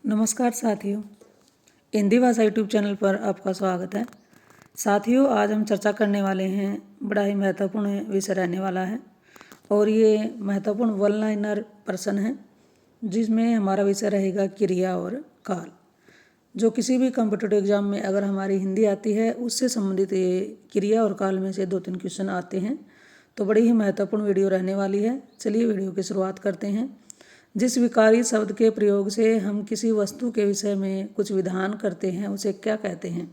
नमस्कार साथियों, हिंदी भाषा यूट्यूब चैनल पर आपका स्वागत है। साथियों, आज हम चर्चा करने वाले हैं, बड़ा ही महत्वपूर्ण विषय रहने वाला है और ये महत्वपूर्ण वन लाइनर प्रश्न है जिसमें हमारा विषय रहेगा क्रिया और काल। जो किसी भी कॉम्पिटिटिव एग्जाम में अगर हमारी हिंदी आती है उससे संबंधित ये क्रिया और काल में से 2-3 क्वेश्चन आते हैं, तो बड़ी ही महत्वपूर्ण वीडियो रहने वाली है। चलिए वीडियो की शुरुआत करते हैं। जिस विकारी शब्द के प्रयोग से हम किसी वस्तु के विषय में कुछ विधान करते हैं उसे क्या कहते हैं?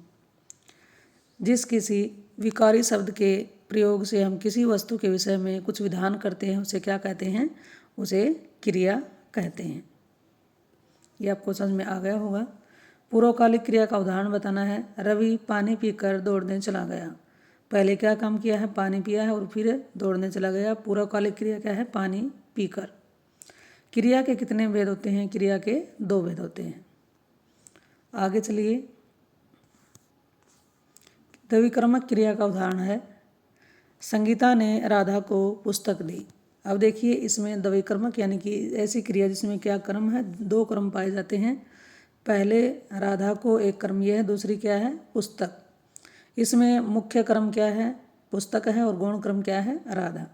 जिस किसी विकारी शब्द के प्रयोग से हम किसी वस्तु के विषय में कुछ विधान करते हैं उसे क्या कहते हैं? उसे क्रिया कहते हैं। ये आपको समझ में आ गया होगा। पूर्वकालिक क्रिया का उदाहरण बताना है। रवि पानी पीकर दौड़ने चला गया। पहले क्या काम किया है? पानी पिया है और फिर दौड़ने चला गया। पूर्वकालिक क्रिया क्या है? पानी पीकर। क्रिया के कितने भेद होते हैं? क्रिया के 2 भेद होते हैं। आगे चलिए। द्विकर्मक क्रिया का उदाहरण है। संगीता ने राधा को पुस्तक दी। अब देखिए, इसमें द्विकर्मक यानी कि ऐसी क्रिया जिसमें क्या कर्म है? 2 कर्म पाए जाते हैं। पहले राधा को एक कर्म यह है, दूसरी क्या है? पुस्तक। इसमें मुख्य कर्म क्या है? पुस्तक है और गौण कर्म क्या है? राधा।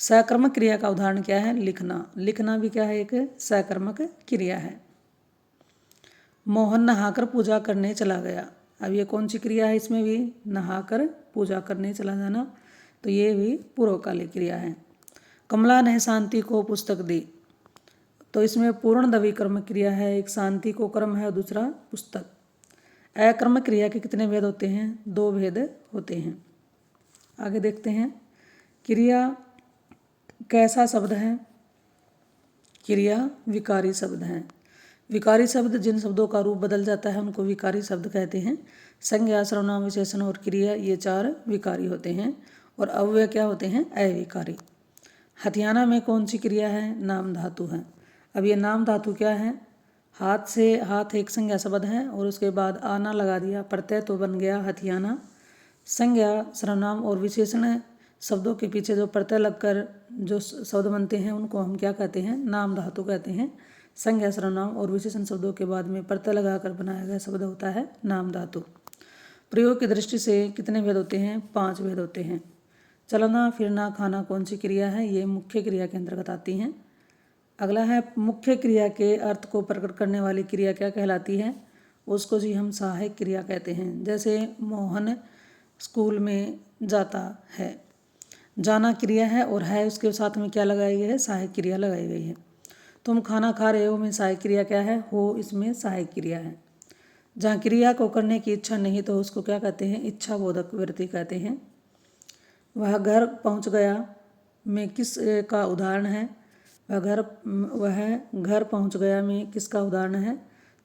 सकर्मक क्रिया का उदाहरण क्या है? लिखना। लिखना भी क्या है? एक सकर्मक क्रिया है। मोहन नहाकर पूजा करने चला गया। अब ये कौन सी क्रिया है? इसमें भी नहाकर पूजा करने चला जाना, तो ये भी पूर्वकालिक क्रिया है। कमला ने शांति को पुस्तक दी, तो इसमें पूर्ण द्विकर्मक क्रिया है। एक शांति को कर्म है और दूसरा पुस्तक। अकर्मक क्रिया के कितने भेद होते हैं? 2 भेद होते हैं। आगे देखते हैं। क्रिया कैसा शब्द है? क्रिया विकारी शब्द है। विकारी शब्द जिन शब्दों का रूप बदल जाता है उनको विकारी शब्द कहते हैं। संज्ञा, सर्वनाम, विशेषण और क्रिया, ये 4 विकारी होते हैं और अव्यय क्या होते हैं? अविकारी। हथियाना में कौन सी क्रिया है? नाम धातु है। अब ये नाम धातु क्या है? हाथ से, हाथ एक संज्ञा शब्द है और उसके बाद आना लगा दिया, प्रत्यय तो बन गया हथियाना। संज्ञा, सर्वनाम और विशेषण शब्दों के पीछे जो प्रत्यय लगकर जो शब्द बनते हैं उनको हम क्या कहते हैं? नाम धातु कहते हैं। संज्ञा, सर्वनाम और विशेषण शब्दों के बाद में प्रत्यय लगाकर बनाया गया शब्द होता है नाम धातु। प्रयोग की दृष्टि से कितने भेद होते हैं? 5 भेद होते हैं। चलना, फिरना, खाना कौन सी क्रिया है? ये मुख्य क्रिया के अंतर्गत आती हैं। अगला है, मुख्य क्रिया के अर्थ को प्रकट करने वाली क्रिया क्या कहलाती है? उसको जी हम सहायक क्रिया कहते हैं। जैसे मोहन स्कूल में जाता है। जाना क्रिया है और है उसके साथ में क्या लगाई गई है? सहायक क्रिया लगाई गई है। तुम खाना खा रहे हो में सहायक क्रिया क्या है? हो, इसमें सहायक क्रिया है। जहाँ क्रिया को करने की इच्छा नहीं तो उसको क्या कहते हैं? इच्छा बोधक वृत्ति कहते हैं। वह घर पहुँच गया में किस का उदाहरण है? वह घर पहुँच गया में किसका उदाहरण है?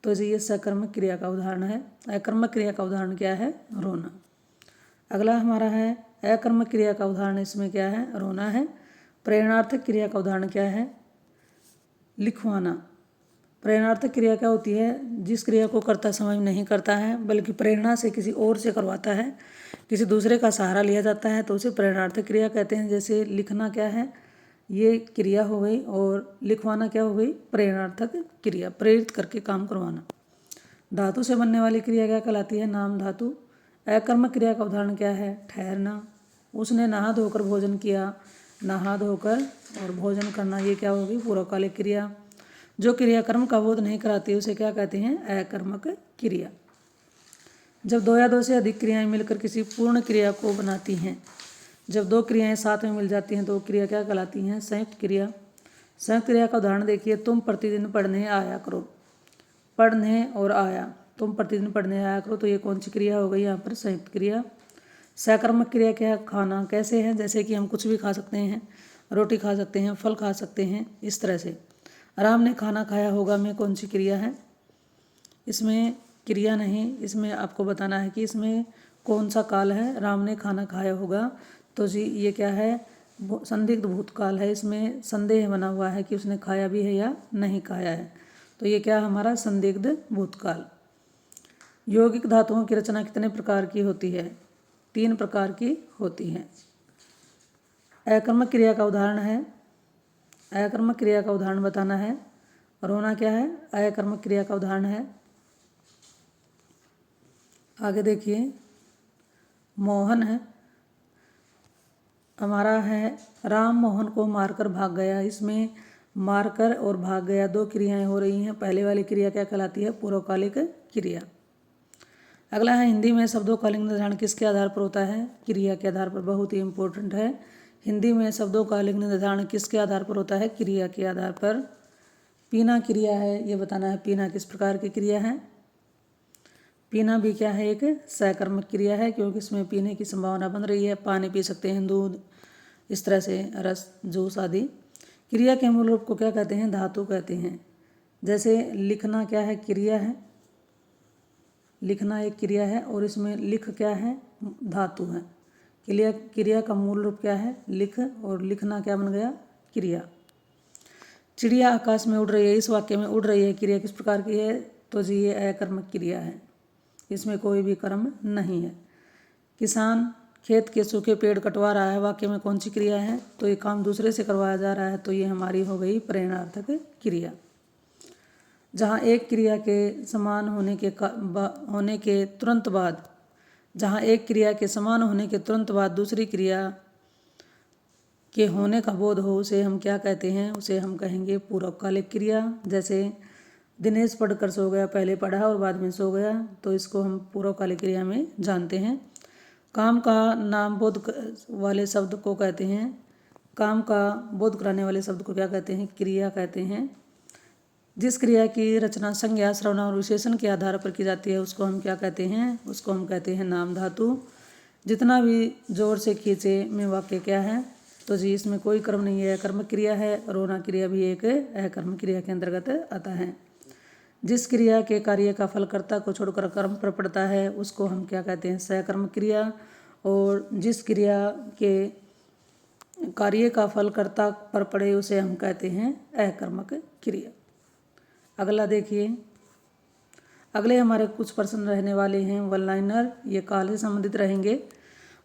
तो ये सकर्मक क्रिया का उदाहरण है। अकर्मक क्रिया का उदाहरण क्या है? रोना। अगला हमारा है अकर्मक क्रिया का उदाहरण, इसमें क्या है? रोना है। प्रेरणार्थक क्रिया का उदाहरण क्या है? लिखवाना। प्रेरणार्थक क्रिया क्या होती है? जिस क्रिया को करता समय नहीं करता है बल्कि प्रेरणा से किसी और से करवाता है, किसी दूसरे का सहारा लिया जाता है, तो उसे प्रेरणार्थक क्रिया कहते हैं। जैसे लिखना क्या है? ये क्रिया हो गई और लिखवाना क्या हो गई? प्रेरणार्थक क्रिया, प्रेरित करके काम करवाना। धातु से बनने वाली क्रिया क्या कहलाती है? नाम धातु। अकर्मक क्रिया का उदाहरण क्या है? ठहरना। उसने नहा धोकर भोजन किया। नहा धोकर और भोजन करना, ये क्या होगी? पूर्वकालिक क्रिया। जो क्रिया कर्म का बोध नहीं कराती उसे क्या कहते हैं? अकर्मक क्रिया। जब 2 या 2 से अधिक क्रियाएं मिलकर किसी पूर्ण क्रिया को बनाती हैं, जब 2 क्रियाएं साथ में मिल जाती हैं तो क्रिया क्या कहलाती हैं? संयुक्त क्रिया। संयुक्त क्रिया का उदाहरण देखिए। तुम प्रतिदिन पढ़ने आया करो। पढ़ने और आया, तुम प्रतिदिन पढ़ने आया करो, तो ये कौन सी क्रिया हो गई? यहाँ पर संयुक्त क्रिया। सकर्मक क्रिया क्या है? खाना। कैसे है? जैसे कि हम कुछ भी खा सकते हैं, रोटी खा सकते हैं, फल खा सकते हैं, इस तरह से। राम ने खाना खाया होगा में कौन सी क्रिया है? इसमें क्रिया नहीं, इसमें आपको बताना है कि इसमें कौन सा काल है। राम ने खाना खाया होगा, तो जी ये क्या है? संदिग्ध भूतकाल है। इसमें संदेह बना हुआ है कि उसने खाया भी है या नहीं खाया है, तो ये क्या हमारा? संदिग्ध भूतकाल। यौगिक धातुओं की रचना कितने प्रकार की होती है? 3 प्रकार की होती है। अकर्मक क्रिया का उदाहरण है। अकर्मक क्रिया का उदाहरण बताना है। रोना क्या है? अकर्मक क्रिया का उदाहरण है। आगे देखिए, मोहन है, हमारा है राम मोहन को मारकर भाग गया। इसमें मारकर और भाग गया दो क्रियाएं हो रही हैं। पहले वाली क्रिया क्या कहलाती है? पूर्वकालिक क्रिया। अगला है हिंदी में शब्दों का लिंग निर्धारण किसके आधार पर होता है? क्रिया के आधार पर। बहुत ही इंपॉर्टेंट है। हिंदी में शब्दों का लिंग निर्धारण किसके आधार पर होता है? क्रिया के आधार पर। पीना क्रिया है, ये बताना है पीना किस प्रकार की क्रिया है। पीना भी क्या है? एक सकर्मक क्रिया है, क्योंकि इसमें पीने की संभावना बन रही है। पानी पी सकते हैं, दूध, इस तरह से रस, जूस आदि। क्रिया के मूल रूप को क्या कहते हैं? धातु कहते हैं। जैसे लिखना क्या है? क्रिया है, लिखना एक क्रिया है, और इसमें लिख क्या है? धातु है। क्रिया का मूल रूप क्या है? लिख, और लिखना क्या बन गया? क्रिया। चिड़िया आकाश में उड़ रही है, इस वाक्य में उड़ रही है क्रिया किस प्रकार की है? तो जी ये अकर्मक क्रिया है, इसमें कोई भी कर्म नहीं है। किसान खेत के सूखे पेड़ कटवा रहा है, वाक्य में कौन सी क्रिया है? तो ये काम दूसरे से करवाया जा रहा है, तो ये हमारी हो गई प्रेरणार्थक क्रिया। जहाँ एक क्रिया के समान होने के तुरंत बाद, जहाँ एक क्रिया के समान होने के तुरंत बाद दूसरी क्रिया के होने का बोध हो, उसे हम क्या कहते हैं? उसे हम कहेंगे पूर्वकालिक क्रिया। जैसे दिनेश पढ़कर सो गया, पहले पढ़ा और बाद में सो गया, तो इसको हम पूर्वकालिक क्रिया में जानते हैं। काम का नाम बोध वाले शब्द को कहते हैं, काम का बोध कराने वाले शब्द को क्या कहते हैं? क्रिया कहते हैं। जिस क्रिया की रचना संज्ञा, सर्वनाम और विशेषण के आधार पर की जाती है, उसको हम क्या कहते हैं? उसको हम कहते हैं नाम धातु। जितना भी जोर से खींचे में वाक्य क्या है? तो जी इसमें कोई कर्म नहीं है, अकर्मक क्रिया है। रोना क्रिया भी एक अकर्मक क्रिया के अंतर्गत आता है। जिस क्रिया के कार्य का फल कर्ता को छोड़कर कर्म पर पड़ता है, उसको हम क्या कहते हैं? सकर्मक क्रिया। और जिस क्रिया के कार्य का फल कर्ता पर पड़े, उसे हम कहते हैं अकर्मक क्रिया। अगला देखिए, अगले हमारे कुछ प्रश्न रहने वाले हैं वन लाइनर, ये काल से संबंधित रहेंगे।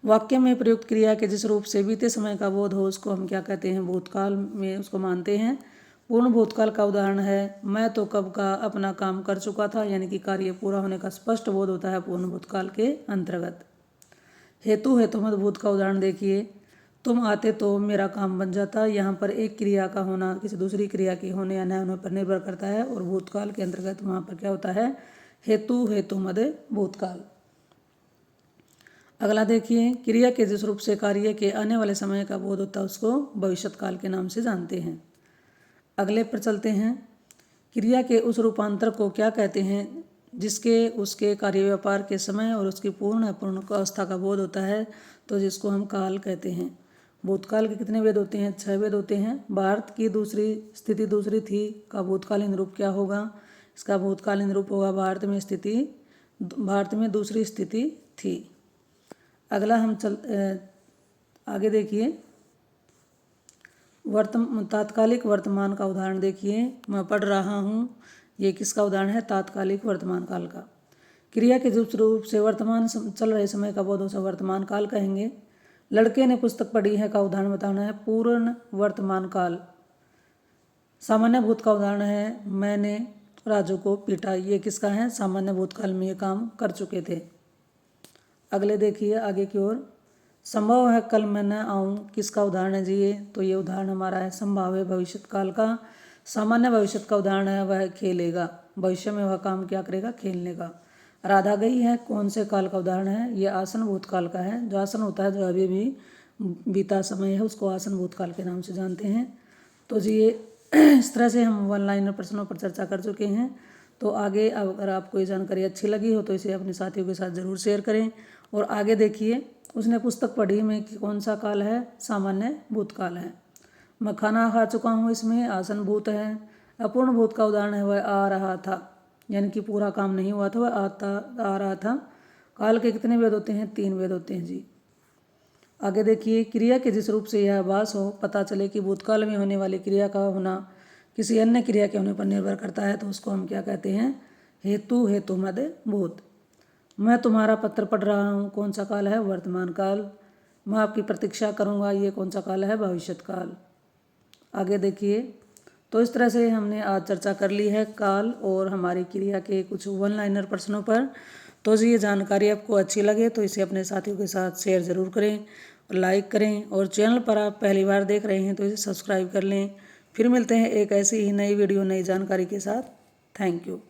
वाक्य में प्रयुक्त क्रिया के जिस रूप से बीते समय का बोध हो, उसको हम क्या कहते हैं? भूतकाल में उसको मानते हैं। पूर्ण भूतकाल का उदाहरण है मैं तो कब का अपना काम कर चुका था, यानी कि कार्य पूरा होने का स्पष्ट बोध होता है पूर्ण भूतकाल के अंतर्गत। हेतु हेतुमत भूत का उदाहरण देखिए, तुम आते तो मेरा काम बन जाता। यहाँ पर एक क्रिया का होना किसी दूसरी क्रिया के होने या न होने पर निर्भर करता है, और भूतकाल के अंतर्गत वहाँ पर क्या होता है? हेतु हेतुमद भूतकाल। अगला देखिए, क्रिया के जिस रूप से कार्य के आने वाले समय का बोध होता है, उसको भविष्यत काल के नाम से जानते हैं। अगले पर चलते हैं, क्रिया के उस रूपांतर को क्या कहते हैं जिसके उसके कार्य व्यापार के समय और उसकी पूर्ण अपूर्ण अवस्था का बोध होता है, तो जिसको हम काल कहते हैं। भूतकाल के कितने वेद होते हैं? 6 वेद होते हैं। भारत की दूसरी स्थिति दूसरी थी का भूतकालीन रूप क्या होगा? इसका भूतकालीन रूप होगा भारत में दूसरी स्थिति थी। अगला हम आगे देखिए, तात्कालिक वर्तमान का उदाहरण देखिए, मैं पढ़ रहा हूँ, ये किसका उदाहरण है? तात्कालिक वर्तमान काल का। क्रिया के जिस रूप से वर्तमान चल रहे समय का बोध उसे वर्तमान काल कहेंगे। लड़के ने पुस्तक पढ़ी है का उदाहरण बताना है पूर्ण वर्तमान काल। सामान्य भूत का उदाहरण है मैंने राजू को पीटा, ये किसका है? सामान्य भूतकाल में ये काम कर चुके थे। अगले देखिए आगे की ओर, संभव है कल मैं न आऊँ, किसका उदाहरण है जी ये? तो ये उदाहरण हमारा है संभाव्य भविष्यत काल का। सामान्य भविष्यत का उदाहरण है वह खेलेगा, भविष्य में वह काम क्या करेगा? खेलने का। राधा गई है कौन से काल का उदाहरण है? ये आसन भूतकाल का है। जो आसन होता है, जो अभी भी बीता समय है, उसको आसन भूतकाल के नाम से जानते हैं। तो जी ये इस तरह से हम वन लाइनर प्रश्नों पर चर्चा कर चुके हैं। तो आगे अगर आपको ये जानकारी अच्छी लगी हो तो इसे अपने साथियों के साथ ज़रूर शेयर करें। और आगे देखिए, उसने पुस्तक पढ़ी में कौन सा काल है? सामान्य भूतकाल है। मैं खाना खा चुका हूँ, इसमें आसन भूत है। अपूर्ण भूत का उदाहरण है वह आ रहा था, यानी कि पूरा काम नहीं हुआ था, वह आ रहा था। काल के कितने वेद होते हैं? 3 वेद होते हैं जी। आगे देखिए, क्रिया के जिस रूप से यह आभास हो पता चले कि भूतकाल में होने वाली क्रिया का होना किसी अन्य क्रिया के होने पर निर्भर करता है, तो उसको हम क्या कहते हैं? हेतु हेतुमद भूत। मैं तुम्हारा पत्र पढ़ रहा हूँ, कौन सा काल है? वर्तमान काल। मैं आपकी प्रतीक्षा करूँगा, ये कौन सा काल है? भविष्यत काल। आगे देखिए, तो इस तरह से हमने आज चर्चा कर ली है काल और हमारी क्रिया के कुछ वन लाइनर प्रश्नों पर। तो जी ये जानकारी आपको अच्छी लगे तो इसे अपने साथियों के साथ शेयर ज़रूर करें और लाइक करें, और चैनल पर आप पहली बार देख रहे हैं तो इसे सब्सक्राइब कर लें। फिर मिलते हैं एक ऐसी ही नई वीडियो नई जानकारी के साथ। Thank you.